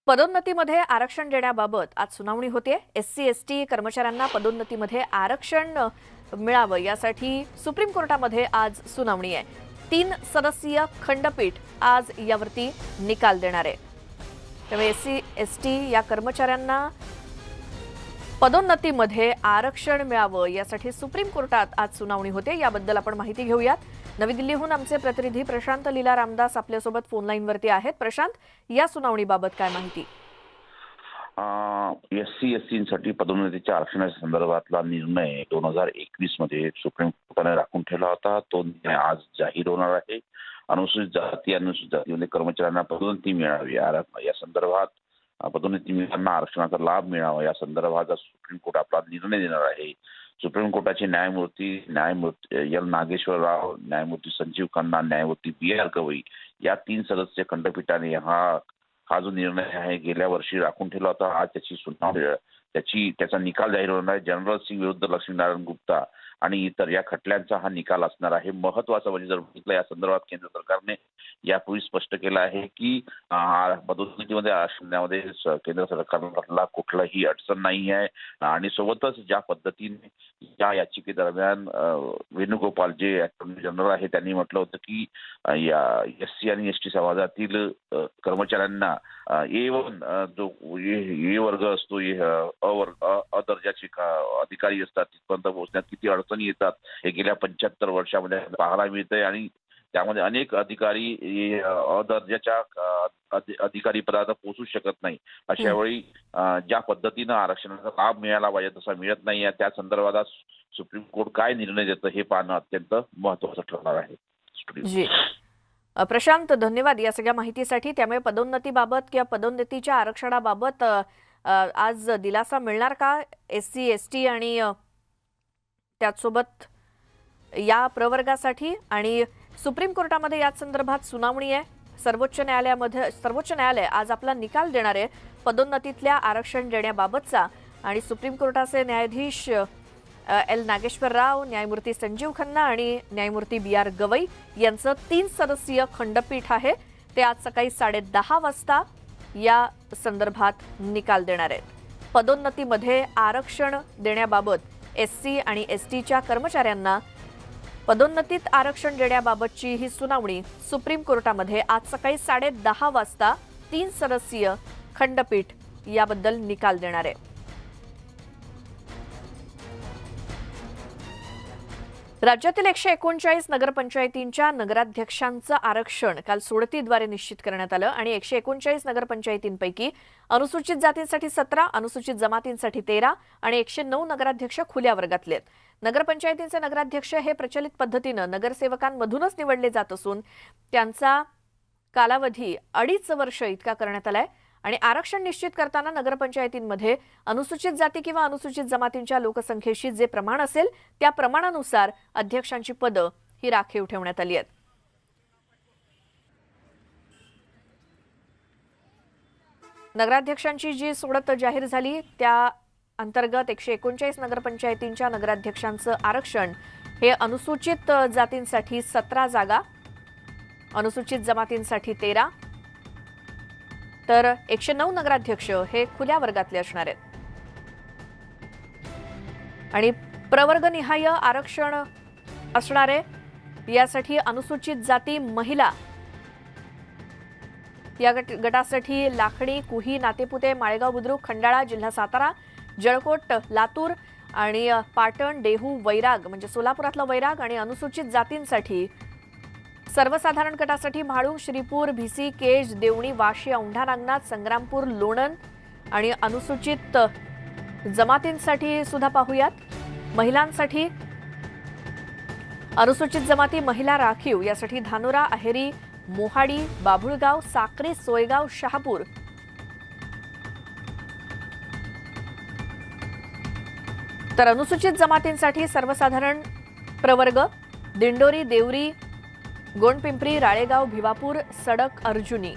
पदोन्नतीमध्ये आरक्षण देण्याबाबत आज सुनावणी होते। SC/ST कर्मचाऱ्यांना पदोन्नतीमध्ये आरक्षण मिळावं यासाठी सुप्रीम कोर्टामध्ये आज सुनावणी आहे। 3 सदस्यीय खंडपीठ आज यावरती निकाल देणार आहे। त्यामुळे SC/ST या कर्मचाऱ्यांना पदोन्नतीमध्ये आरक्षण मिळावं यासाठी सुप्रीम कोर्टात आज सुनावणी होते। याबद्दल आपण माहिती घेऊयात। नवी दिल्लीहून आमचे प्रतिनिधी प्रशांत लीला रामदास आपल्यासोबत फोन लाईनवरती आहेत। प्रशांत, या सुनावणीबाबत काय माहिती? SC/ST पदोन्नतीच्या आरक्षणाच्या संदर्भातला निर्णय 2021 मध्ये सुप्रीम कोर्टाने राखून ठेवला होता। तो निर्णय आज जाहीर होणार आहे। अनुसूचित जाती अनुसूचित जातीमध्ये कर्मचाऱ्यांना पदोन्नती मिळावी या संदर्भात पदोन्नती मिळताना आरक्षणाचा लाभ मिळावा या संदर्भात सुप्रीम कोर्ट आपला निर्णय देणार आहे। सुप्रीम कोर्टाचे न्यायमूर्ती एल नागेश्वर राव, न्यायमूर्ती संजीव खन्ना, न्यायमूर्ती BR गवई या 3 सदस्य खंडपीठाने हा जो निर्णय आहे गेल्या वर्षी राखून ठेवला होता। आज त्याची सुनावणी त्याचा निकाल जाहीर होणार आहे। जनरल सिंग विरुद्ध लक्ष्मीनारायण गुप्ता आणि इतर या खटल्यांचा हा निकाल असणार आहे। महत्त्वाचं म्हणजे जर बघितलं या संदर्भात केंद्र सरकारने यापूर्वी स्पष्ट केलं आहे की पदोन्नतीमध्ये आरक्षणामध्ये केंद्र सरकारला कुठलाही अडचण नाही आहे आणि सोबतच ज्या पद्धतीने या याचिकेदरम्यान वेणुगोपाल जे अटॉर्नी जनरल आहे त्यांनी म्हटलं होतं की या SC आणि ST समाजातील कर्मचाऱ्यांना A1 जो ए वर्ग असतो अ दर्जाचे अधिकारी असतात तिथपर्यंत पोहोचण्यात किती अडचणी येतात हे गेल्या 75 वर्षामध्ये पाहायला मिळतंय आणि त्यामध्ये अनेक अधिकारी अ दर्जाच्या अधिकारी पदावर पोहोचू शकत नाही। अशा वेळी ज्या पद्धतीनं आरक्षणाचा लाभ मिळाला पाहिजे तसा मिळत नाही आहे। त्या संदर्भात सुप्रीम कोर्ट काय निर्णय देतं हे पाहणं अत्यंत महत्त्वाचं ठरणार आहे। जी प्रशांत, धन्यवाद या सगळ्या माहितीसाठी। त्यामुळे पदोन्नतीबाबत किंवा पदोन्नतीच्या आरक्षणाबाबत आज दिलासा मिळणार का SC/ST आणि त्याचसोबत या प्रवर्गासाठी? आणि सुप्रीम कोर्टामध्ये या संदर्भात सुनावणी आहे। सर्वोच्च न्यायालय आज आपला निकाल देणार आहे पदोन्नतीतल्या आरक्षण देण्याबाबतचा। आणि सुप्रीम कोर्टाचे न्यायाधीश एल नागेश्वर राव, न्यायमूर्ती संजीव खन्ना आणि न्यायमूर्ती BR गवई यांचं 3 सदस्यीय खंडपीठ आहे। ते आज सकाळी 10:30 वाजता या संदर्भात निकाल देणार आहेत। पदोन्नतीमध्ये आरक्षण देण्याबाबत SC आणि STच्या कर्मचाऱ्यांना पदोन्नतीत आरक्षण देण्याबाबतची ही सुनावणी सुप्रीम कोर्टामध्ये आज सकाळी 10:30 वाजता 3 सदस्यीय खंडपीठ याबद्दल निकाल देणार आहे। राज्यातील 139 नगरपंचायतींच्या नगराध्यक्षांचं आरक्षण काल सोडतीद्वारे निश्चित करण्यात आलं आणि 139 नगरपंचायतींपैकी अनुसूचित जातींसाठी 17, अनुसूचित जमातींसाठी 13 आणि 109 नगराध्यक्ष खुल्या वर्गातले आहेत। नगरपंचायतींचे नगराध्यक्ष हे प्रचलित पद्धतीनं नगरसेवकांमधूनच निवडले जात असून त्यांचा कालावधी 2.5 वर्ष इतका करण्यात आलाय। आणि आरक्षण निश्चित करताना नगरपंचायतींमध्ये अनुसूचित जाती किंवा अनुसूचित जमातींच्या लोकसंख्येशी जे प्रमाण असेल त्या प्रमाणानुसार अध्यक्षांची पदं ही राखीव ठेवण्यात आली आहेत। नगराध्यक्षांची जी सोडत जाहीर झाली त्या अंतर्गत 139 नगरपंचायतींच्या नगराध्यक्षांचं आरक्षण हे अनुसूचित जातींसाठी 17 जागा, अनुसूचित जमातींसाठी 13 तर 109 नगराध्यक्ष हे खुल्या वर्गातले असणार आहेत। आणि प्रवर्गनिहाय आरक्षण असणार आहे। यासाठी अनुसूचित जाती महिला या गटासाठी लाखणी, कुही, नातेपुते, माळेगाव, बुद्रुक, खंडाळा, जिल्हा सातारा, जळकोट, लातूर आणि पाटण, देहू, वैराग म्हणजे सोलापुरातला वैराग आणि अनुसूचित जातींसाठी सर्वसाधारण गटासाठी म्हाळुंग, श्रीपूर, भिसी, केज, देवणी, वाशी, औंढा नागनाथ, संग्रामपूर, लोणंद आणि अनुसूचित जमातींसाठी सुद्धा पाहूयात। महिलांसाठी अनुसूचित जमाती महिला राखीव यासाठी धानोरा, अहेरी, मोहाडी, बाभुळगाव, साक्री, सोयगाव, शहापूर तर अनुसूचित जमातींसाठी सर्वसाधारण प्रवर्ग दिंडोरी, देवरी, गोंडपिंपरी, राळेगाव, भिवापूर, सडक, अर्जुनी।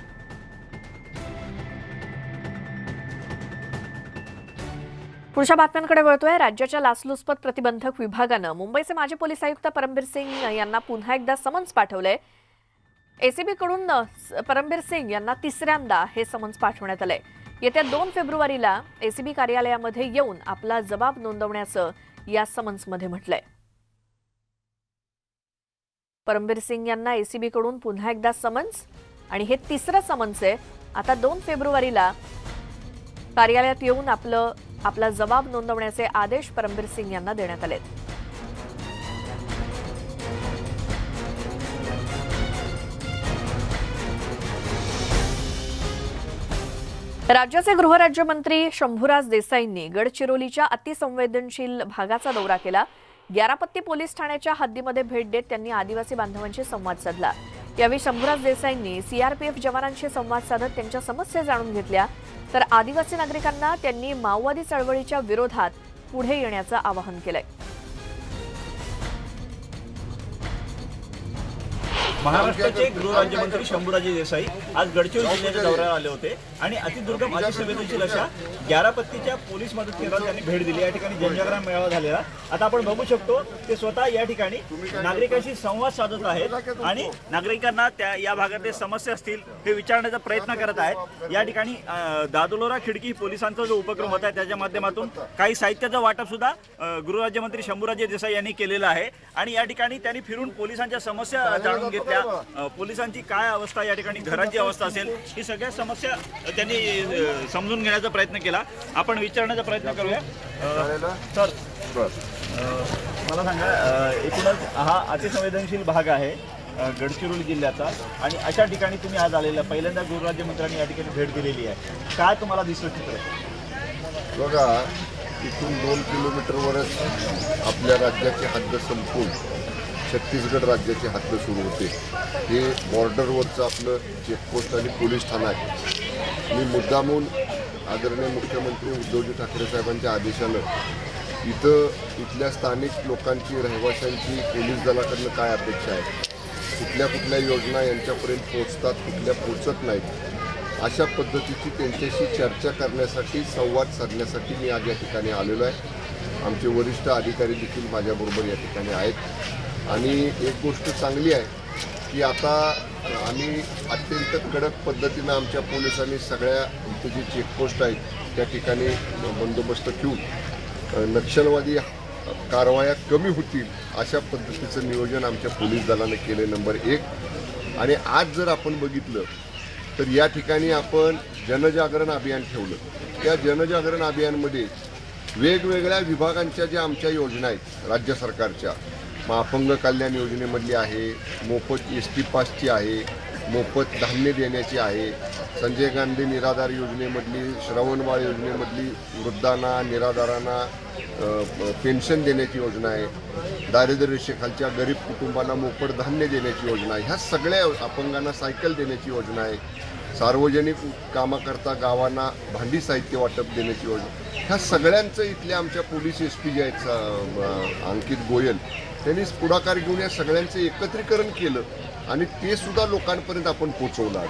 पुढच्या बातम्यांकडे वळतोय। राज्याच्या लाचलुचपत प्रतिबंधक विभागानं मुंबईचे माजी पोलीस आयुक्त परमबीर सिंग यांना पुन्हा एकदा समन्स पाठवलंय। एसीबी कडून परमबीर सिंग यांना तिसऱ्यांदा हे समन्स पाठवण्यात आलंय. येत्या 2 फेब्रुवारीला एसीबी कार्यालयामध्ये येऊन आपला जबाब नोंदवण्याचं या समन्समध्ये म्हटलंय. परमबीर सिंग यांना एसीबी कडून पुन्हा एकदा समन्स आणि हे तिसरं समन्स आहे. आता 2 फेब्रुवारीला कार्यालयात येऊन आपला जबाब नोंदवण्याचे आदेश परमबीर सिंग यांना देण्यात आलेत. राज्याचे गृहराज्यमंत्री शंभूराज देसाईंनी गडचिरोलीच्या अतिसंवेदनशील भागाचा दौरा केला. ग्यारापत्ती पोलीस ठाण्याच्या हद्दीमध्ये भेट देत त्यांनी आदिवासी बांधवांशी संवाद साधला. यावेळी शंभूराज देसाईंनी सीआरपीएफ जवानांशी संवाद साधत त्यांच्या समस्या जाणून घेतल्या. तर आदिवासी नागरिकांना त्यांनी माओवादी चळवळीच्या विरोधात पुढे येण्याचं आवाहन केलंय. महाराष्ट्राचे गृहराज्यमंत्री शंभूराज देसाई आज गडचिरोली जिल्ह्याच्या दौऱ्यावर आले होते आणि अतिदुर्गम अतिसंवेदनशील अशा ग्यारापत्तीच्या पोलीस मदत केंद्राला त्यांनी भेट दिली. या ठिकाणी जनजागरण मेळावा झालेला. आता आपण बघू शकतो ते स्वतः या ठिकाणी नागरिकांशी संवाद साधत आहेत आणि नागरिकांना या भागातले समस्या असतील हे विचारण्याचा प्रयत्न करत आहेत. या ठिकाणी दादोलोरा खिडकी पोलिसांचा जो उपक्रम होता त्याच्या माध्यमातून काही साहित्याचं वाटप सुद्धा गृहराज्यमंत्री शंभूराज देसाई यांनी केलेलं आहे आणि या ठिकाणी त्यांनी फिरून पोलिसांच्या समस्या जाणून घेतल्या. पोलिसांची काय अवस्था, या ठिकाणी घरांची अवस्था असेल, ही सगळ्या समस्या त्यांनी समजून घेण्याचा प्रयत्न केला. आपण विचारण्याचा प्रयत्न करूया. सर, मला सांगा, एकूणच हा अतिसंवेदनशील भाग आहे गडचिरोली जिल्ह्याचा आणि अशा ठिकाणी तुम्ही आज आलेला पहिल्यांदा गृहराज्यमंत्र्यांनी या ठिकाणी भेट दिलेली आहे. काय तुम्हाला दिसलं चित्र? बघा, इथून 2 किलोमीटरवरच आपल्या राज्याची हद्द संपून छत्तीसगड राज्याची हद्द सुरू होते. हे बॉर्डरवरचं आपलं चेकपोस्ट आणि पोलीस ठाणं आहे. मी मुद्दामून आदरणीय मुख्यमंत्री उद्धवजी ठाकरे साहेबांच्या आदेशानं इथल्या स्थानिक लोकांची, रहिवाशांची पोलीस दलाकडनं काय अपेक्षा आहे, कुठल्या योजना यांच्यापर्यंत पोचतात, कुठल्या पोचत नाहीत, अशा पद्धतीची त्यांच्याशी चर्चा करण्यासाठी, संवाद साधण्यासाठी मी आज या ठिकाणी आलेलो आहे. आमचे वरिष्ठ अधिकारी देखील माझ्याबरोबर या ठिकाणी आहेत. आणि एक गोष्ट चांगली आहे की आता आम्ही अत्यंत कडक पद्धतीनं आमच्या पोलिसांनी सगळ्या इथे जे चेकपोस्ट आहेत त्या ठिकाणी बंदोबस्त ठेवून नक्षलवादी कारवाया कमी होतील अशा पद्धतीचं नियोजन आमच्या पोलीस दलाने केले, नंबर 1. आणि आज जर आपण बघितलं तर या ठिकाणी आपण जनजागरण अभियान ठेवलं. त्या जनजागरण अभियानमध्ये वेगवेगळ्या विभागांच्या ज्या आमच्या योजना आहेत राज्य सरकारच्या, अपंग कल्याण योजनेमधली आहे, मोफत एसटी पासची आहे, मोफत धान्य देण्याची आहे, संजय गांधी निराधार योजनेमधली, श्रवणबाळ योजनेमधली वृद्धांना, निराधारांना पेन्शन देण्याची योजना आहे, दारिद्र्य रेषेखालच्या गरीब कुटुंबांना मोफत धान्य देण्याची योजना आहे, ह्या सगळ्या अपंगांना सायकल देण्याची योजना आहे, सार्वजनिक कामाकरता गावांना भांडी साहित्य वाटप देण्याची योजना, ह्या सगळ्यांचं इथल्या आमच्या पोलीस एस पी जे आहेत अंकित गोयल त्यांनी पुढाकार घेऊन या सगळ्यांचं एकत्रीकरण केलं आणि ते सुद्धा लोकांपर्यंत आपण पोहोचवलं.